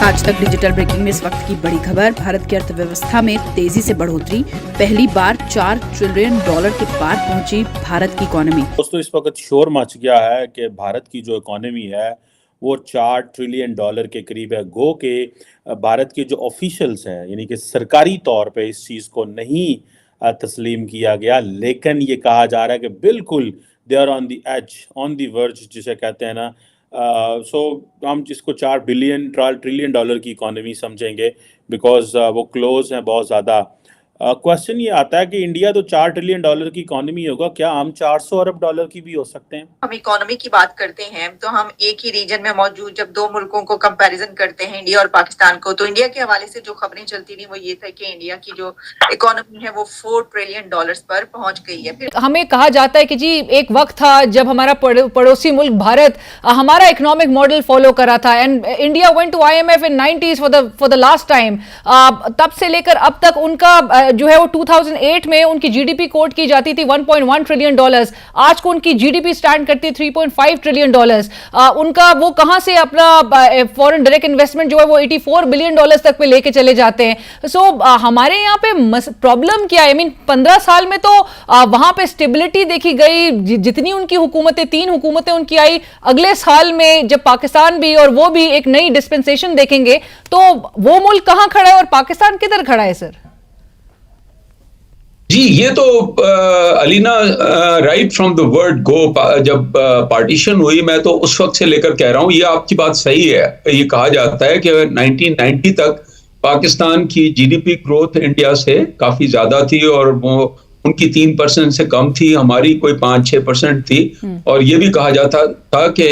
आज तक digital breaking में इस वक्त की बड़ी खबर, भारत की अर्थव्यवस्था में तेजी से बढ़ोतरी, पहली बार $4 ट्रिलियन के पार पहुंची भारत की इकोनॉमी। दोस्तों, इस वक्त शोर मच गया है कि भारत की जो इकोनॉमी है वो $4 ट्रिलियन के करीब है। गो के भारत के जो ऑफिशियल्स हैं, यानी कि सरकारी तौर पे इस चीज़ को नहीं तस्लीम किया गया, लेकिन ये कहा जा रहा है कि बिल्कुल they are on the edge, on the verge जिसे कहते हैं ना। सो हम जिसको $4 ट्रिलियन की इकोनॉमी समझेंगे, बिकॉज वो क्लोज हैं बहुत ज़्यादा। क्वेश्चन ये आता है कि इंडिया तो $4 ट्रिलियन की इकोनॉमी होगा, क्या हम $400 अरब की भी हो सकते हैं? हम इकोनॉमी की बात करते हैं तो हम एक ही रीजन में मौजूद जब दो मुल्कों को कंपैरिजन करते हैं, इंडिया और पाकिस्तान को, तो इंडिया के हवाले से जो खबरें चलती थी वो ये था कि इंडिया की जो इकोनॉमी है वो $4 ट्रिलियन पर पहुंच गई है। फिर हमें कहा जाता है कि जी एक वक्त था जब हमारा पड़ोसी मुल्क भारत हमारा इकोनॉमिक मॉडल फॉलो करा था and India went to IMF in 90s for the last time. तब से लेकर अब तक उनका जो है वो 2008 में उनकी जीडीपी कोट की जाती थी $1.1 ट्रिलियन। आज को उनकी जीडीपी स्टैंड करती है $3.5 ट्रिलियन। उनका वो कहां से अपना फॉरेन डायरेक्ट इन्वेस्टमेंट जो है वो $84 बिलियन तक पे लेके चले जाते हैं। सो हमारे यहाँ पे प्रॉब्लम क्या है? आई मीन 15 साल में तो वहां पे स्टेबिलिटी देखी गई, जितनी उनकी हुकूमतें, 3 हुकूमतें उनकी आई, अगले साल में जब पाकिस्तान भी और वो भी एक नई डिस्पेंसेशन देखेंगे तो वो मुल्क कहां खड़ा है और पाकिस्तान किधर खड़ा है? सर जी, ये तो Alina right from the word go, जब पार्टीशन हुई, मैं तो उस वक्त से लेकर कह रहा हूँ, ये आपकी बात सही है। ये कहा जाता है कि 1990 तक पाकिस्तान की जीडीपी ग्रोथ इंडिया से काफी ज्यादा थी और वो उनकी 3% से कम थी, हमारी कोई 5-6% थी। और ये भी कहा जाता था कि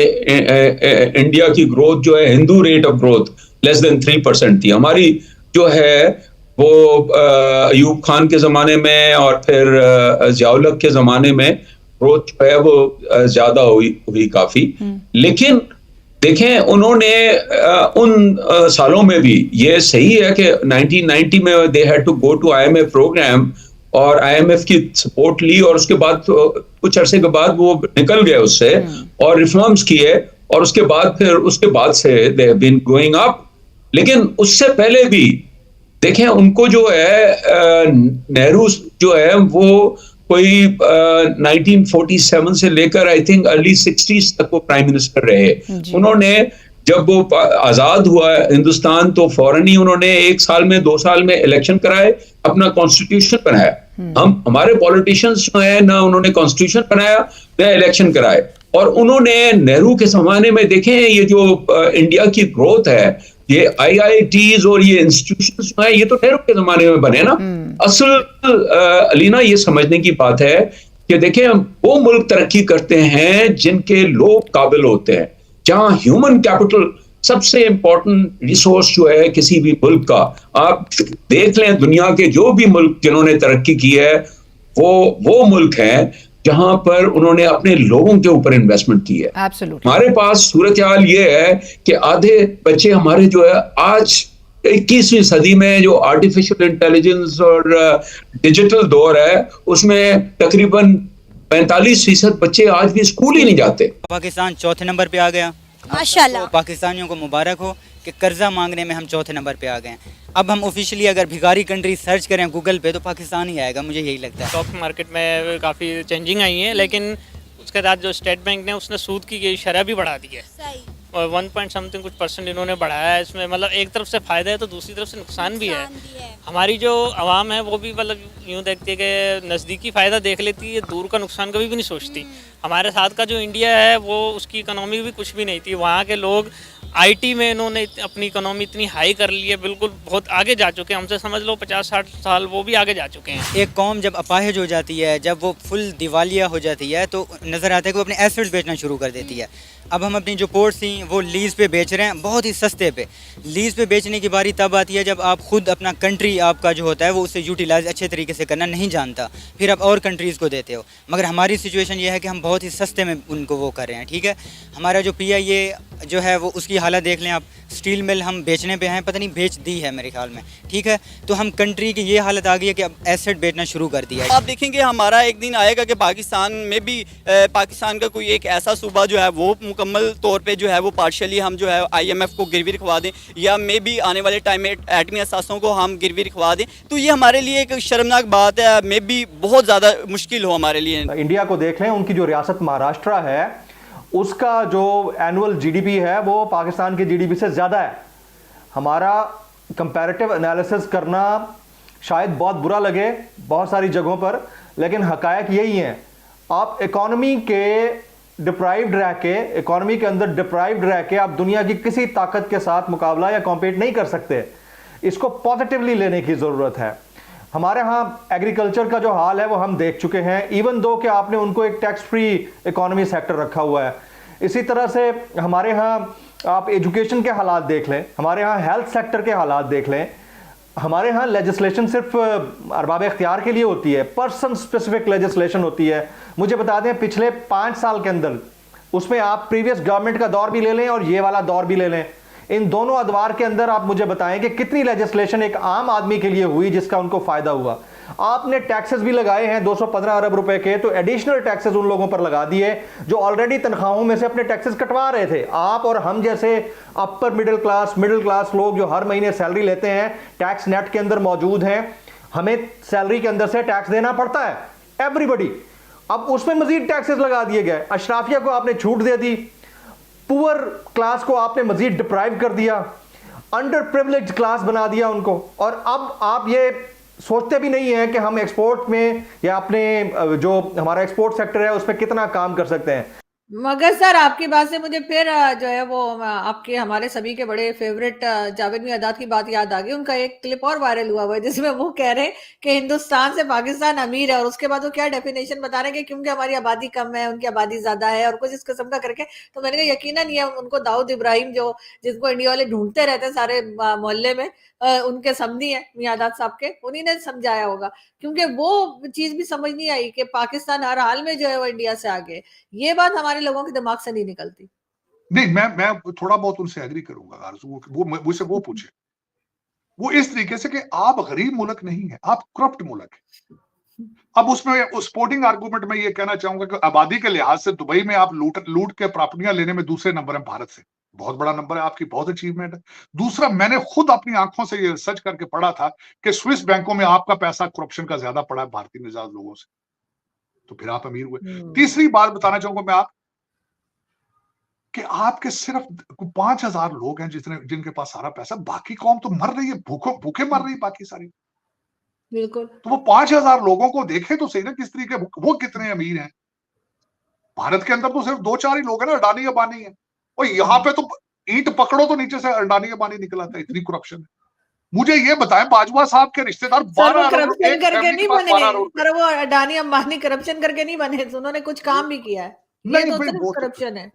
इंडिया की ग्रोथ जो है, Hindu rate of growth less than 3% थी। हमारी जो है वो अयूब खान के ज़माने में और फिर ज़ियाउल-हक के ज़माने में ग्रोथ जो है वो ज़्यादा हुई काफ़ी। लेकिन देखें, उन्होंने उन सालों में भी, ये सही है कि 1990 में they had to go to IMF programme और IMF की सपोर्ट ली और उसके बाद कुछ अरसे के बाद वो निकल गए उससे और रिफॉर्म्स किए और उसके बाद से they have been going up. लेकिन उससे पहले भी देखें, उनको जो है नेहरू जो है वो कोई 1947 से लेकर आई थिंक अर्ली 60s तक वो प्राइम मिनिस्टर रहे। उन्होंने जब वो आजाद हुआ हिंदुस्तान तो फौरन ही उन्होंने 1 साल में 2 साल में इलेक्शन कराए, अपना कॉन्स्टिट्यूशन बनाया। हमारे पॉलिटिशियंस जो है ना, उन्होंने कॉन्स्टिट्यूशन बनाया, वे इलेक्शन कराए। और उन्होंने नेहरू के जमाने में देखें, ये जो इंडिया की ग्रोथ है, ये IITs और ये इंस्टीट्यूशंस जो है, ये तो नेहरू के जमाने में बने ना। असल अलीना, ये समझने की बात है कि देखें, वो मुल्क तरक्की करते हैं जिनके लोग काबिल होते हैं, जहां ह्यूमन कैपिटल सबसे इंपॉर्टेंट रिसोर्स जो है किसी भी मुल्क का। आप देख लें, दुनिया के जो भी मुल्क जिन्होंने तरक्की की है वो मुल्क हैं जहां पर उन्होंने अपने लोगों के ऊपर इन्वेस्टमेंट की है। हमारे पास सूरत हाल ये है कि आधे बच्चे हमारे जो है आज 21वीं सदी में जो आर्टिफिशियल इंटेलिजेंस और डिजिटल दौर है, उसमें तकरीबन 45% बच्चे आज भी स्कूल ही नहीं जाते। पाकिस्तान चौथे नंबर पे आ गया माशाल्लाह। तो पाकिस्तानियों को मुबारक हो कि कर्जा मांगने में हम चौथे नंबर पे आ गए। अब हम ऑफिशियली अगर भिखारी कंट्री सर्च करें गूगल पे तो पाकिस्तान ही आएगा, मुझे यही लगता है। स्टॉक मार्केट में काफ़ी चेंजिंग आई है, लेकिन उसके साथ जो स्टेट बैंक ने उसने सूद की शरह भी बढ़ा दी है और 1 कुछ % इन्होंने बढ़ाया है। इसमें मतलब एक तरफ से फ़ायदा है तो दूसरी तरफ से नुकसान भी है। हमारी जो आवाम है वो भी मतलब यूँ देखती है कि नज़दीकी फ़ायदा देख लेती है, दूर का नुकसान कभी भी नहीं सोचती। हमारे साथ का जो इंडिया है वो उसकी इकोनॉमी भी कुछ भी नहीं थी। वहाँ के लोग IT में इन्होंने अपनी इकोनॉमी इतनी हाई कर ली है, बिल्कुल बहुत आगे जा चुके हैं। हमसे समझ लो 50-60 साल वो भी आगे जा चुके हैं। एक कौम जब अपाहिज हो जाती है, जब वो फुल दिवालिया हो जाती है, तो नज़र आता है कि वो अपने एसेट्स बेचना शुरू कर देती है। अब हम अपनी जो पोर्ट्स थी वो लीज़ पे बेच रहे हैं, बहुत ही सस्ते पे। लीज़ पे बेचने की बारी तब आती है जब आप खुद अपना कंट्री आपका जो होता है वो उसे यूटिलाइज अच्छे तरीके से करना नहीं जानता, फिर आप और कंट्रीज़ को देते हो। मगर हमारी सिचुएशन ये है कि हम बहुत ही सस्ते में उनको वो कर रहे हैं। ठीक है, हमारा जो PIA जो है वो उसकी हालत देख लें आप। स्टील मिल हम बेचने पे हैं, पता नहीं बेच दी है मेरे ख्याल में, ठीक है। तो हम कंट्री की ये हालत आ गई है कि अब एसेट बेचना शुरू कर दिया है। आप देखेंगे हमारा एक दिन आएगा कि पाकिस्तान में भी पाकिस्तान का कोई एक ऐसा सूबा जो है वो मुकम्मल तौर पे जो है वो पार्शली हम जो है IMF को गिरवी रखवा दें, या मे भी आने वाले टाइम में एटमी असासों को हम गिरवी रखवा दें। तो ये हमारे लिए एक शर्मनाक बात है, मे भी बहुत ज़्यादा मुश्किल हो हमारे लिए। इंडिया को देख लें, उनकी जो रियासत महाराष्ट्र है उसका जो एनुअल GDP है वो पाकिस्तान के GDP से ज़्यादा है। हमारा कंपैरेटिव एनालिसिस करना शायद बहुत बुरा लगे बहुत सारी जगहों पर, लेकिन हकायक यही हैं। आप इकॉनमी के डिप्राइव्ड रह के, इकॉनमी के अंदर डिप्राइव्ड रह के आप दुनिया की किसी ताकत के साथ मुकाबला या कॉम्पीट नहीं कर सकते। इसको पॉजिटिवली लेने की ज़रूरत है। हमारे यहाँ एग्रीकल्चर का जो हाल है वो हम देख चुके हैं, इवन दो कि आपने उनको एक टैक्स फ्री इकोनॉमी सेक्टर रखा हुआ है। इसी तरह से हमारे यहाँ आप एजुकेशन के हालात देख लें, हमारे यहाँ हेल्थ सेक्टर के हालात देख लें। हमारे यहाँ लेजिस्लेशन सिर्फ अरबाब इख्तियार के लिए होती है, पर्सन स्पेसिफिक लेजिस्लेशन होती है। मुझे बता दें पिछले 5 साल के अंदर, उसमें आप प्रीवियस गवर्नमेंट का दौर भी ले लें और ये वाला दौर भी ले लें, इन दोनों अदवार के अंदर आप मुझे बताएं कि कितनी लेजिस्लेशन एक आम आदमी के लिए हुई जिसका उनको फायदा हुआ। आपने टैक्सेस भी लगाए हैं 215 अरब रुपए के, तो एडिशनल टैक्सेस उन लोगों पर लगा दिए जो ऑलरेडी तनख्वाहों में से अपने टैक्सेस कटवा रहे थे। आप और हम जैसे अपर मिडिल क्लास लोग जो हर महीने सैलरी लेते हैं, टैक्स नेट के अंदर मौजूद हैं, हमें सैलरी के अंदर से टैक्स देना पड़ता है, एवरीबडी। अब उसमें मजीद टैक्सेस लगा दिए गए। अशराफिया को आपने छूट दे दी, पुअर क्लास को आपने मजीद डिप्राइव कर दिया, अंडर प्रिविलेज्ड क्लास बना दिया उनको। और अब आप ये सोचते भी नहीं हैं कि हम एक्सपोर्ट में या अपने जो हमारा एक्सपोर्ट सेक्टर है उसमें कितना काम कर सकते हैं। मगर सर आपकी बात से मुझे फिर जो है वो आपके हमारे सभी के बड़े फेवरेट जावेद मियादाद की बात याद आ गई। उनका एक क्लिप और वायरल हुआ है जिसमें वो कह रहे हैं कि हिंदुस्तान से पाकिस्तान अमीर है, और उसके बाद वो क्या डेफिनेशन बता रहे हैं कि क्योंकि हमारी आबादी कम है उनकी आबादी ज्यादा है और कुछ इस किस्म का करके। तो मैंने कहा यकीनन ये उनको दाऊद इब्राहिम जो जिनको इंडिया वाले ढूंढते रहते हैं सारे मोहल्ले में, उनके समधी है मियादाद साहब के, उन्हीं ने समझाया होगा, क्योंकि वो चीज भी समझ नहीं आई कि पाकिस्तान हर हाल में जो है वो इंडिया से आगे। ये बात हमारे लोगों के दिमाग से नहीं निकलती। नहीं, मैं थोड़ा बहुत उनसे एग्री करूंगा आरज़ू, वो मुझसे वो पूछे वो इस तरीके से कि आप गरीब मुल्क नहीं है, आप करप्ट मुल्क है। अब उसमें उस स्पोर्टिंग आर्गुमेंट में ये कहना चाहूंगा कि आबादी के लिहाज से दुबई में आप लूट के प्रॉपर्टियां लेने में दूसरे नंबर है भारत से, बहुत बड़ा नंबर है, आपकी बहुत अचीवमेंट है। दूसरा, मैंने खुद अपनी आंखों से ये रिसर्च करके पढ़ा था कि स्विस बैंकों में आपका पैसा करप्शन का ज्यादा पड़ा है भारतीय मिजाज लोगों से, तो फिर आप अमीर हुए। तीसरी बात बताना चाहूंगा मैं कि आपके सिर्फ 5000 लोग हैं जिनके पास सारा पैसा, बाकी कौम तो मर रही है, भूखे मर रही है बाकी सारी। बिल्कुल। तो वो 5000 लोगों को देखे तो सही ना किस तरीके वो कितने अमीर हैं। भारत के अंदर तो सिर्फ 2-4 ही लोग हैं ना, अडानी अंबानी है, और यहाँ पे तो ईंट पकड़ो तो नीचे से अडानी अंबानी निकला था, इतनी करप्शन है। मुझे ये बताएं, बाजवा साहब के रिश्तेदार 12 करप्शन करके नहीं बने, पर वो अडानी अंबानी करप्शन करके नहीं बने, उन्होंने कुछ काम भी किया है। ये तो सिर्फ करप्शन है।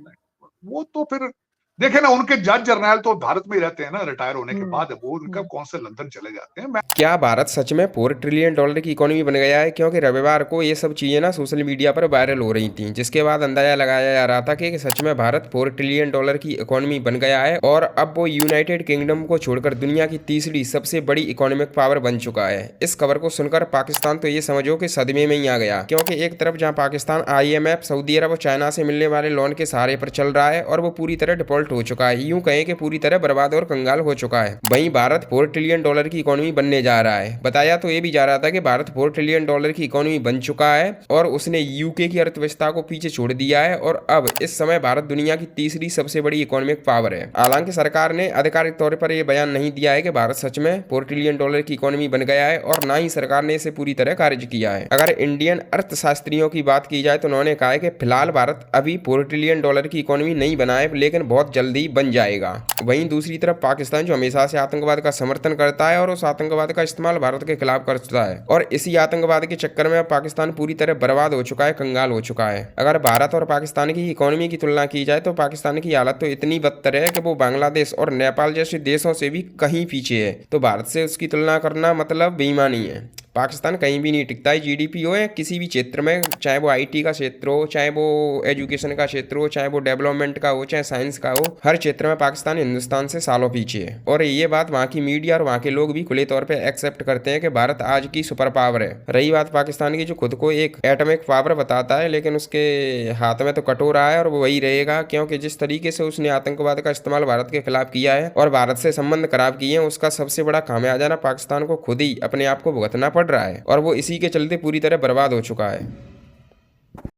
वो तो फिर देखे ना, उनके जज जर्नल तो भारत में ही रहते हैं ना, रिटायर होने के बाद वो उनका कौन से लंदन चले जाते हैं। क्या भारत सच में $4 ट्रिलियन की इकोनॉमी बन गया है? क्योंकि रविवार को ये सब चीजें ना सोशल मीडिया पर वायरल हो रही थी, जिसके बाद अंदाजा लगाया जा रहा था कि सच में भारत $4 ट्रिलियन की इकोनॉमी बन गया है और अब वो यूनाइटेड किंगडम को छोड़कर दुनिया की तीसरी सबसे बड़ी इकोनॉमिक पावर बन चुका है। इस खबर को सुनकर पाकिस्तान तो ये समझो कि सदमे में ही आ गया, क्योंकि एक तरफ जहाँ पाकिस्तान IMF, सऊदी अरब और चाइना से मिलने वाले लोन के सहारे पर चल रहा है और वो पूरी तरह डिफॉल्ट हो चुका है, यूं कहें कि पूरी तरह बर्बाद और कंगाल हो चुका है। वहीं भारत $4 ट्रिलियन की इकोनॉमी बनने जा रहा है। बताया तो ये भी जा रहा था कि भारत $4 ट्रिलियन की इकोनॉमी बन चुका है और उसने UK की अर्थव्यवस्था को पीछे छोड़ दिया है और अब इस समय भारत दुनिया की तीसरी सबसे बड़ी इकोनॉमिक पावर है। हालांकि सरकार ने आधिकारिक तौर पर यह बयान नहीं दिया है कि भारत सच में $4 ट्रिलियन की इकोनॉमी बन गया है और ना ही सरकार ने इसे पूरी तरह खारिज किया है। अगर इंडियन अर्थशास्त्रियों की बात की जाए तो उन्होंने कहा है कि फिलहाल भारत अभी $4 ट्रिलियन की इकोनॉमी नहीं बना है, लेकिन बहुत जल्दी बन जाएगा। वहीं दूसरी तरफ पाकिस्तान जो हमेशा से आतंकवाद का समर्थन करता है और उस आतंकवाद का इस्तेमाल भारत के खिलाफ करता है और इसी आतंकवाद के चक्कर में पाकिस्तान पूरी तरह बर्बाद हो चुका है, कंगाल हो चुका है। अगर भारत और पाकिस्तान की इकोनॉमी की तुलना की जाए तो पाकिस्तान की हालत तो इतनी बदतर है कि वो बांग्लादेश और नेपाल जैसे देशों से भी कहीं पीछे है, तो भारत से उसकी तुलना करना मतलब बेईमानी है। पाकिस्तान कहीं भी नहीं टिकता है, जीडीपी हो या किसी भी क्षेत्र में, चाहे वो आईटी का क्षेत्र हो, चाहे वो एजुकेशन का क्षेत्र हो, चाहे वो डेवलपमेंट का हो, चाहे साइंस का हो, हर क्षेत्र में पाकिस्तान हिंदुस्तान से सालों पीछे है। और ये बात वहाँ की मीडिया और वहाँ के लोग भी खुले तौर पे एक्सेप्ट करते हैं कि भारत आज की सुपर पावर है। रही बात पाकिस्तान की, जो खुद को एक एटॉमिक पावर बताता है, लेकिन उसके हाथ में तो कटोरा है और वो वही रहेगा, क्योंकि जिस तरीके से उसने आतंकवाद का इस्तेमाल भारत के खिलाफ किया है और भारत से संबंध खराब किए हैं, उसका सबसे बड़ा खामियाजा ना पाकिस्तान को खुद ही अपने आप को भुगतना पड़ रहा है और वो इसी के चलते पूरी तरह बर्बाद हो चुका है।